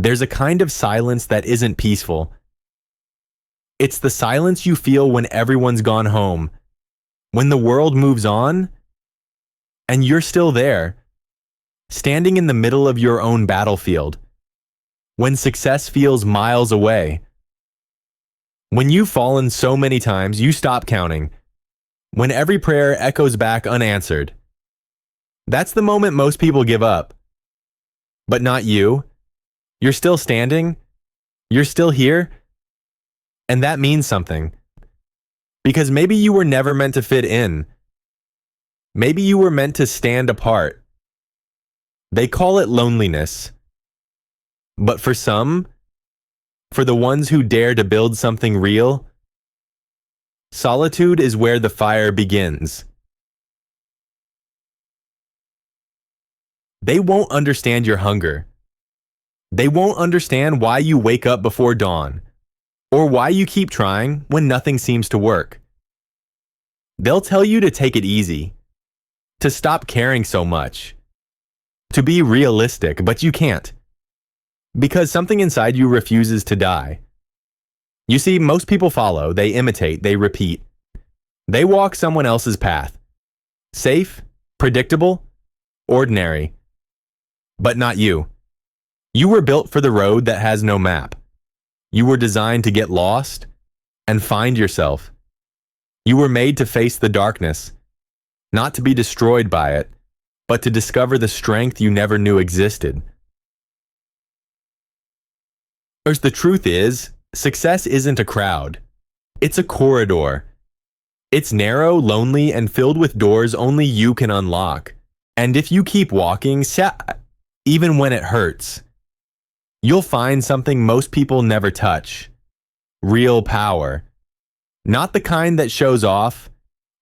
There's a kind of silence that isn't peaceful. It's the silence you feel when everyone's gone home, when the world moves on, and you're still there, standing in the middle of your own battlefield, when success feels miles away. When you've fallen so many times, you stop counting. When every prayer echoes back unanswered. That's the moment most people give up. But not you. You're still standing. You're still here. And that means something. Because maybe you were never meant to fit in. Maybe you were meant to stand apart. They call it loneliness. But for some, for the ones who dare to build something real, solitude is where the fire begins. They won't understand your hunger. They won't understand why you wake up before dawn, or why you keep trying when nothing seems to work. They'll tell you to take it easy, to stop caring so much, to be realistic, but you can't. Because something inside you refuses to die. You see, most people follow, they imitate, they repeat. They walk someone else's path. Safe, predictable, ordinary. But not you. You were built for the road that has no map. You were designed to get lost and find yourself. You were made to face the darkness, not to be destroyed by it, but to discover the strength you never knew existed. Because the truth is, success isn't a crowd. It's a corridor. It's narrow, lonely, and filled with doors only you can unlock. And if you keep walking, even when it hurts, you'll find something most people never touch. Real power. Not the kind that shows off,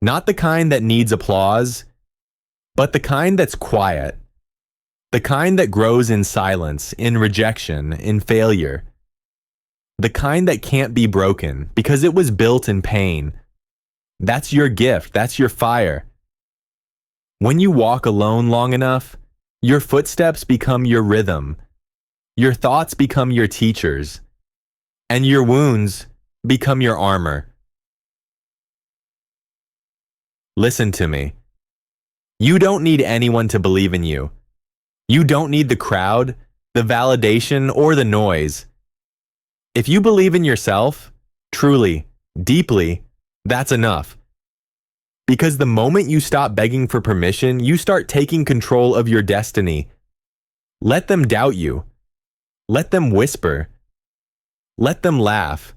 not the kind that needs applause, but the kind that's quiet. The kind that grows in silence, in rejection, in failure. The kind that can't be broken because it was built in pain. That's your gift, that's your fire. When you walk alone long enough, your footsteps become your rhythm. Your thoughts become your teachers. And your wounds become your armor. Listen to me. You don't need anyone to believe in you. You don't need the crowd, the validation, or the noise. If you believe in yourself, truly, deeply, that's enough. Because the moment you stop begging for permission, you start taking control of your destiny. Let them doubt you. Let them whisper. Let them laugh.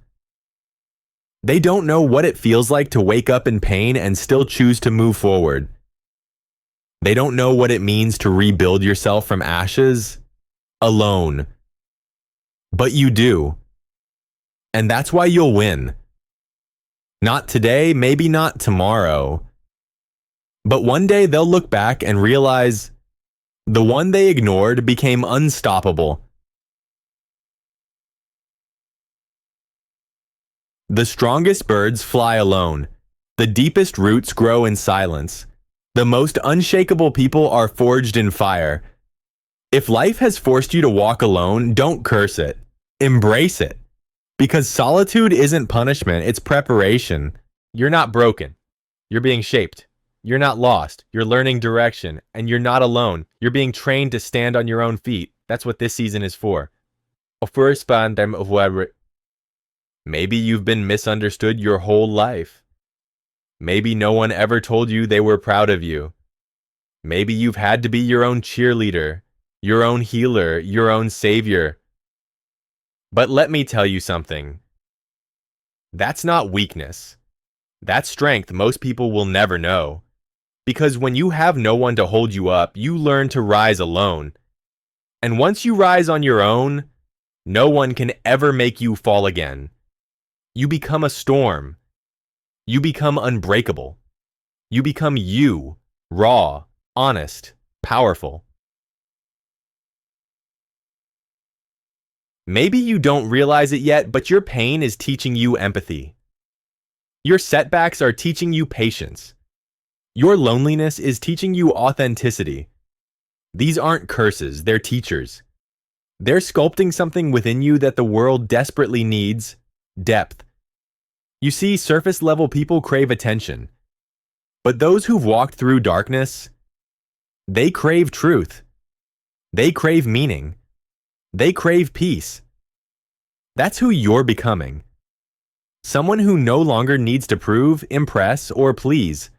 They don't know what it feels like to wake up in pain and still choose to move forward. They don't know what it means to rebuild yourself from ashes, alone. But you do. And that's why you'll win. Not today, maybe not tomorrow. But one day they'll look back and realize the one they ignored became unstoppable. The strongest birds fly alone. The deepest roots grow in silence. The most unshakable people are forged in fire. If life has forced you to walk alone, don't curse it. Embrace it. Because solitude isn't punishment, it's preparation. You're not broken. You're being shaped. You're not lost. You're learning direction. And you're not alone. You're being trained to stand on your own feet. That's what this season is for. Maybe you've been misunderstood your whole life. Maybe no one ever told you they were proud of you. Maybe you've had to be your own cheerleader, your own healer, your own savior. But let me tell you something. That's not weakness. That's strength most people will never know. Because when you have no one to hold you up, you learn to rise alone. And once you rise on your own, no one can ever make you fall again. You become a storm. You become unbreakable. You become you, raw, honest, powerful. Maybe you don't realize it yet, but your pain is teaching you empathy. Your setbacks are teaching you patience. Your loneliness is teaching you authenticity. These aren't curses, they're teachers. They're sculpting something within you that the world desperately needs: depth. You see, surface level people crave attention, but those who've walked through darkness, they crave truth. They crave meaning. They crave peace. That's who you're becoming. Someone who no longer needs to prove, impress, or please.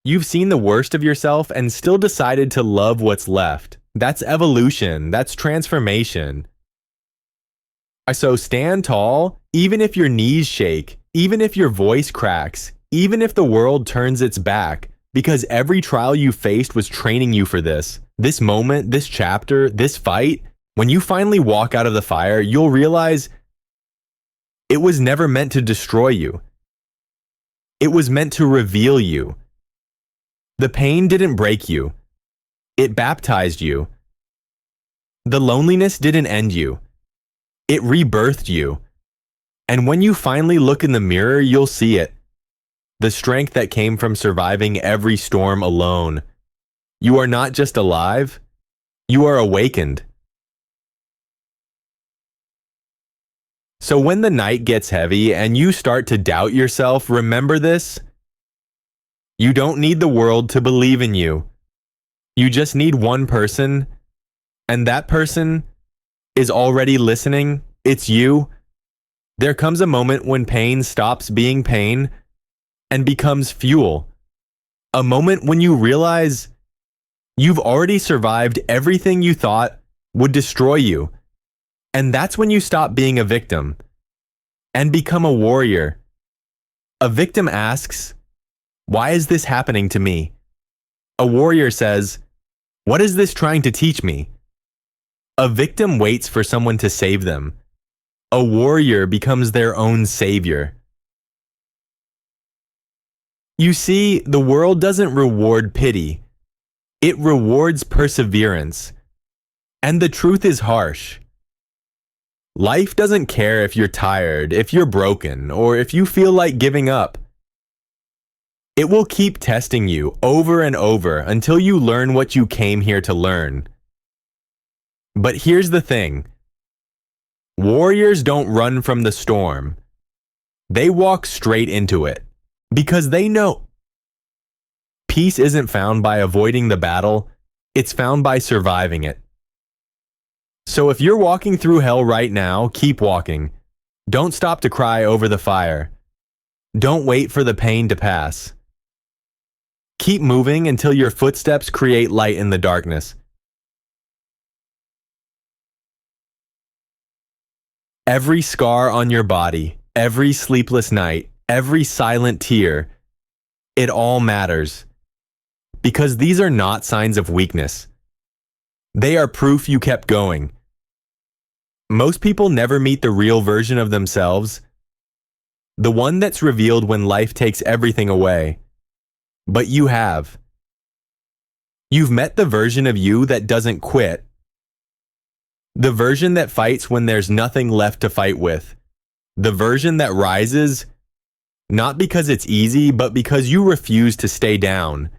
You've seen the worst of yourself and still decided to love what's left. That's evolution. That's transformation. So stand tall, even if your knees shake, even if your voice cracks, even if the world turns its back, because every trial you faced was training you for this. This moment, this chapter, this fight. When you finally walk out of the fire, you'll realize it was never meant to destroy you. It was meant to reveal you. The pain didn't break you. It baptized you. The loneliness didn't end you. It rebirthed you. And when you finally look in the mirror, you'll see it. The strength that came from surviving every storm alone. You are not just alive, you are awakened. So when the night gets heavy and you start to doubt yourself, remember this. You don't need the world to believe in you. You just need one person, and that person is already listening. It's you. There comes a moment when pain stops being pain and becomes fuel. A moment when you realize you've already survived everything you thought would destroy you. And that's when you stop being a victim and become a warrior. A victim asks, "Why is this happening to me?" A warrior says, "What is this trying to teach me?" A victim waits for someone to save them. A warrior becomes their own savior. You see, the world doesn't reward pity. It rewards perseverance. And the truth is harsh. Life doesn't care if you're tired, if you're broken, or if you feel like giving up. It will keep testing you over and over until you learn what you came here to learn. But here's the thing. Warriors don't run from the storm. They walk straight into it because they know peace isn't found by avoiding the battle, it's found by surviving it. So if you're walking through hell right now, keep walking. Don't stop to cry over the fire. Don't wait for the pain to pass. Keep moving until your footsteps create light in the darkness. Every scar on your body, every sleepless night, every silent tear, it all matters. Because these are not signs of weakness. They are proof you kept going. Most people never meet the real version of themselves, the one that's revealed when life takes everything away. But you have. You've met the version of you that doesn't quit. The version that fights when there's nothing left to fight with. The version that rises, not because it's easy, but because you refuse to stay down.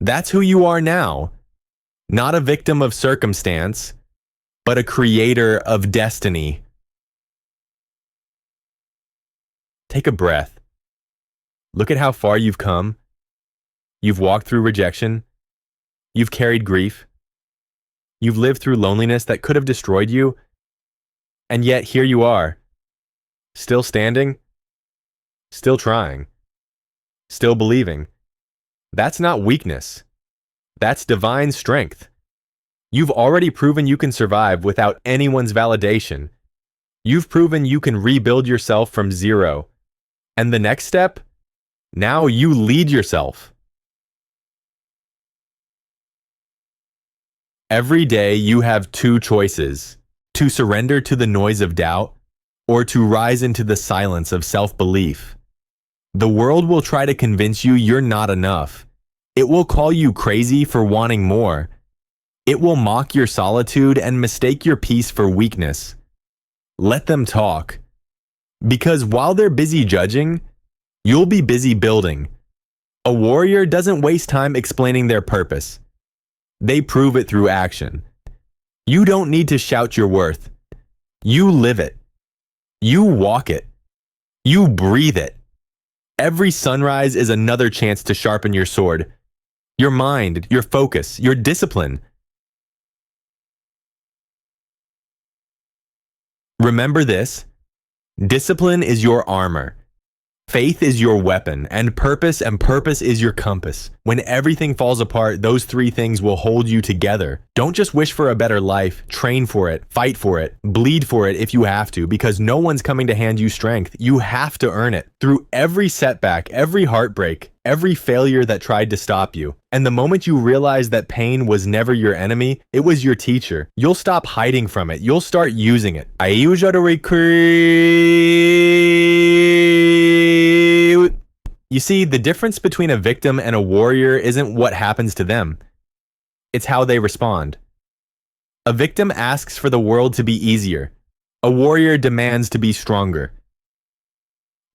That's who you are now. Not a victim of circumstance, but a creator of destiny. Take a breath. Look at how far you've come. You've walked through rejection. You've carried grief. You've lived through loneliness that could have destroyed you. And yet here you are, still standing, still trying, still believing. That's not weakness. That's divine strength. You've already proven you can survive without anyone's validation. You've proven you can rebuild yourself from zero. And the next step? Now you lead yourself. Every day you have two choices: to surrender to the noise of doubt or to rise into the silence of self-belief. The world will try to convince you you're not enough. It will call you crazy for wanting more. It will mock your solitude and mistake your peace for weakness. Let them talk. Because while they're busy judging, you'll be busy building. A warrior doesn't waste time explaining their purpose. They prove it through action. You don't need to shout your worth. You live it. You walk it. You breathe it. Every sunrise is another chance to sharpen your sword, your mind, your focus, your discipline. Remember this: discipline is your armor. Faith is your weapon, and purpose is your compass. When everything falls apart, those three things will hold you together. Don't just wish for a better life, train for it, fight for it, bleed for it if you have to, because no one's coming to hand you strength. You have to earn it. Through every setback, every heartbreak, every failure that tried to stop you. And the moment you realize that pain was never your enemy, it was your teacher, you'll stop hiding from it. You'll start using it. I usually You see, the difference between a victim and a warrior isn't what happens to them. It's how they respond. A victim asks for the world to be easier. A warrior demands to be stronger.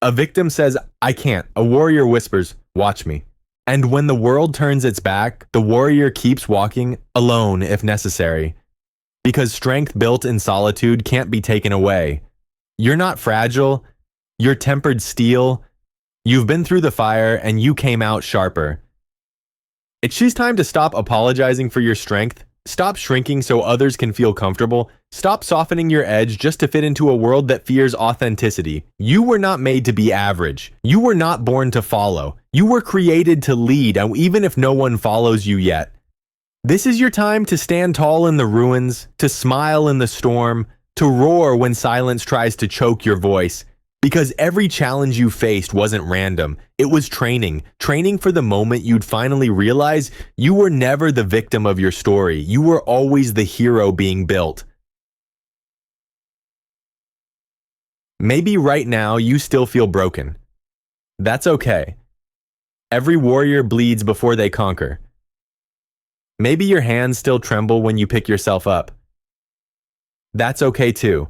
A victim says, "I can't." A warrior whispers, "Watch me." And when the world turns its back, the warrior keeps walking, alone if necessary. Because strength built in solitude can't be taken away. You're not fragile. You're tempered steel. You've been through the fire and you came out sharper. It's just time to stop apologizing for your strength. Stop shrinking so others can feel comfortable. Stop softening your edge just to fit into a world that fears authenticity. You were not made to be average. You were not born to follow. You were created to lead, even if no one follows you yet. This is your time to stand tall in the ruins, to smile in the storm, to roar when silence tries to choke your voice. Because every challenge you faced wasn't random. It was training. Training for the moment you'd finally realize you were never the victim of your story. You were always the hero being built. Maybe right now you still feel broken. That's okay. Every warrior bleeds before they conquer. Maybe your hands still tremble when you pick yourself up. That's okay too.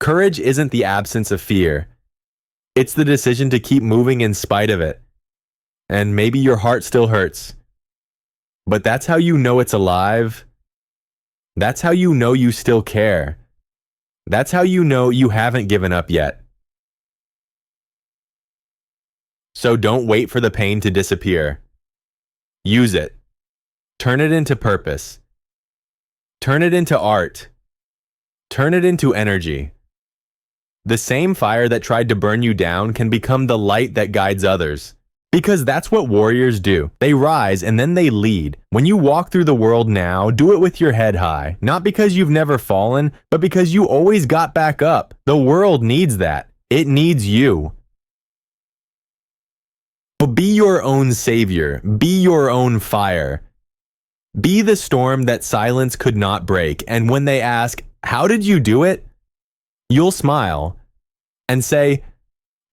Courage isn't the absence of fear. It's the decision to keep moving in spite of it. And maybe your heart still hurts. But that's how you know it's alive. That's how you know you still care. That's how you know you haven't given up yet. So don't wait for the pain to disappear. Use it. Turn it into purpose. Turn it into art. Turn it into energy. The same fire that tried to burn you down can become the light that guides others. Because that's what warriors do. They rise and then they lead. When you walk through the world now, do it with your head high. Not because you've never fallen, but because you always got back up. The world needs that. It needs you. But be your own savior. Be your own fire. Be the storm that silence could not break. And when they ask, "How did you do it?" you'll smile and say,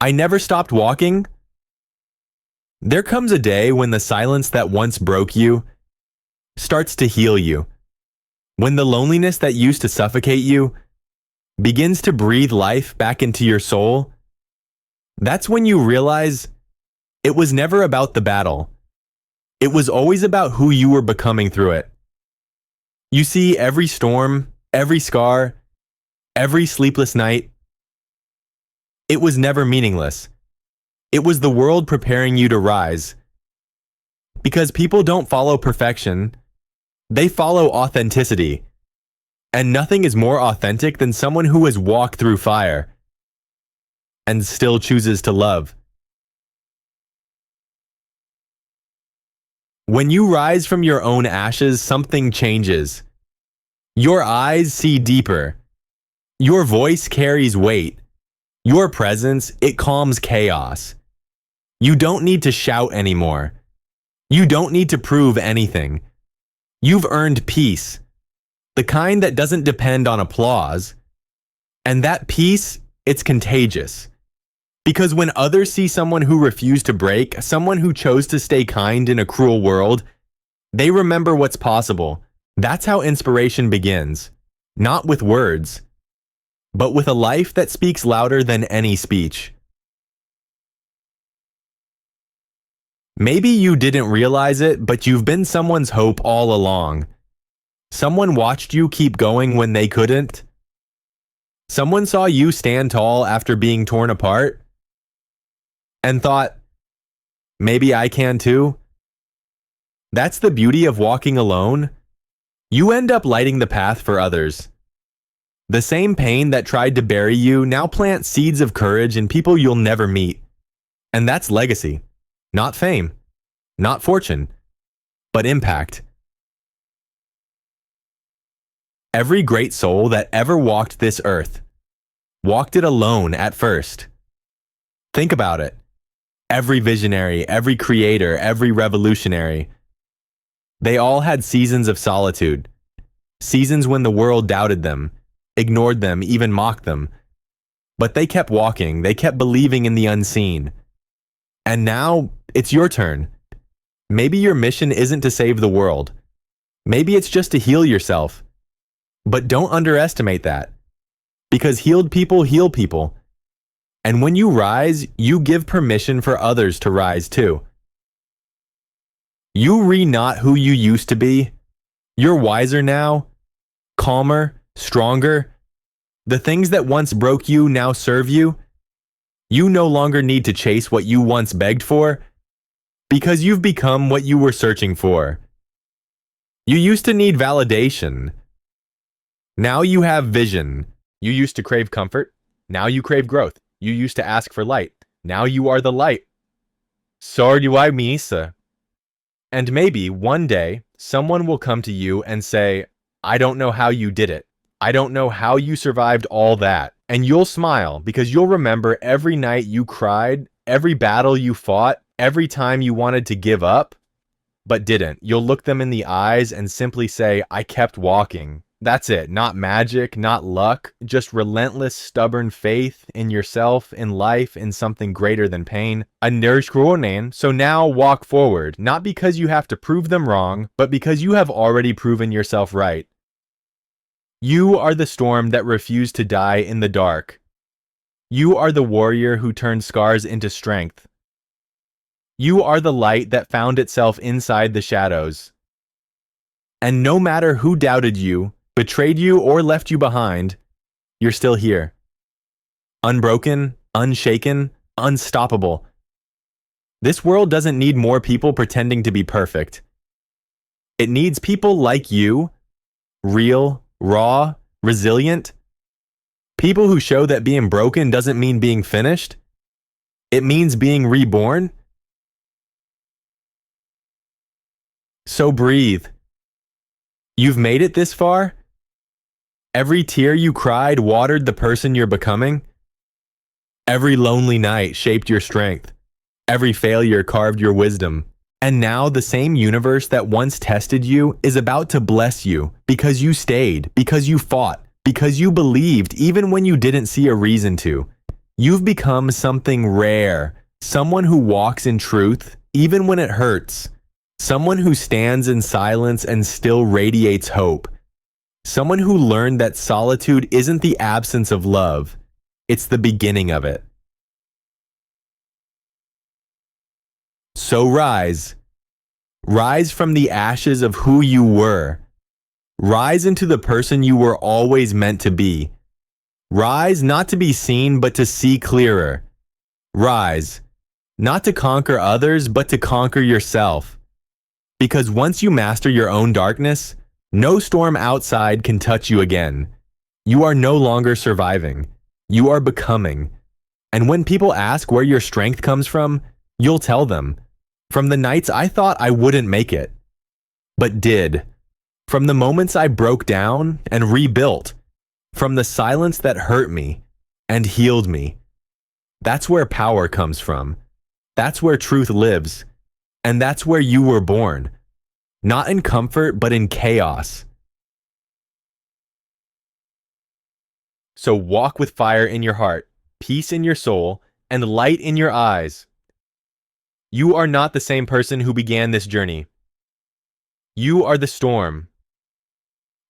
"I never stopped walking." There comes a day when the silence that once broke you starts to heal you. When the loneliness that used to suffocate you begins to breathe life back into your soul. That's when you realize it was never about the battle. It was always about who you were becoming through it. You see, every storm, every scar, every sleepless night, it was never meaningless. It was the world preparing you to rise. Because people don't follow perfection, they follow authenticity. And nothing is more authentic than someone who has walked through fire and still chooses to love. When you rise from your own ashes, something changes. Your eyes see deeper. Your voice carries weight. Your presence, it calms chaos. You don't need to shout anymore. You don't need to prove anything. You've earned peace, the kind that doesn't depend on applause. And that peace, it's contagious. Because when others see someone who refused to break, someone who chose to stay kind in a cruel world, they remember what's possible. That's how inspiration begins. Not with words, but with a life that speaks louder than any speech. Maybe you didn't realize it, but you've been someone's hope all along. Someone watched you keep going when they couldn't. Someone saw you stand tall after being torn apart and thought, maybe I can too. That's the beauty of walking alone. You end up lighting the path for others. The same pain that tried to bury you now plants seeds of courage in people you'll never meet. And that's legacy. Not fame, not fortune, but impact. Every great soul that ever walked this earth walked it alone at first. Think about it. Every visionary, every creator, every revolutionary, they all had seasons of solitude. Seasons when the world doubted them, ignored them, even mocked them. But they kept walking, they kept believing in the unseen. And now, it's your turn. Maybe your mission isn't to save the world. Maybe it's just to heal yourself. But don't underestimate that. Because healed people heal people. And when you rise, you give permission for others to rise too. You not who you used to be. You're wiser now, calmer, stronger. The things that once broke you now serve you. You no longer need to chase what you once begged for, because you've become what you were searching for. You used to need validation. Now you have vision. You used to crave comfort. Now you crave growth. You used to ask for light. Now you are the light. So do I, Misa. And maybe one day, someone will come to you and say, I don't know how you did it. I don't know how you survived all that. And you'll smile because you'll remember every night you cried, every battle you fought, every time you wanted to give up, but didn't. You'll look them in the eyes and simply say, I kept walking. That's it. Not magic, not luck, just relentless, stubborn faith in yourself, in life, in something greater than pain. So now walk forward, not because you have to prove them wrong, but because you have already proven yourself right. You are the storm that refused to die in the dark. You are the warrior who turned scars into strength. You are the light that found itself inside the shadows. And no matter who doubted you, betrayed you, or left you behind, you're still here. Unbroken, unshaken, unstoppable. This world doesn't need more people pretending to be perfect. It needs people like you, real, raw, resilient. People who show that being broken doesn't mean being finished. It means being reborn. So breathe. You've made it this far. Every tear you cried watered the person you're becoming. Every lonely night shaped your strength. Every failure carved your wisdom. And now the same universe that once tested you is about to bless you because you stayed, because you fought, because you believed even when you didn't see a reason to. You've become something rare, someone who walks in truth even when it hurts, someone who stands in silence and still radiates hope. Someone who learned that solitude isn't the absence of love, it's the beginning of it. So rise. Rise from the ashes of who you were. Rise into the person you were always meant to be. Rise not to be seen, but to see clearer. Rise, not to conquer others, but to conquer yourself. Because once you master your own darkness, no storm outside can touch you again. You are no longer surviving. You are becoming. And when people ask where your strength comes from, you'll tell them, from the nights I thought I wouldn't make it, but did. From the moments I broke down and rebuilt. From the silence that hurt me and healed me. That's where power comes from. That's where truth lives. And that's where you were born. Not in comfort, but in chaos. So walk with fire in your heart, peace in your soul, and light in your eyes. You are not the same person who began this journey. You are the storm.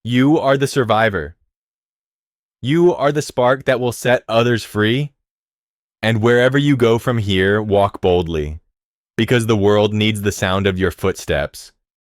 You are the survivor. You are the spark that will set others free. And wherever you go from here, walk boldly, because the world needs the sound of your footsteps.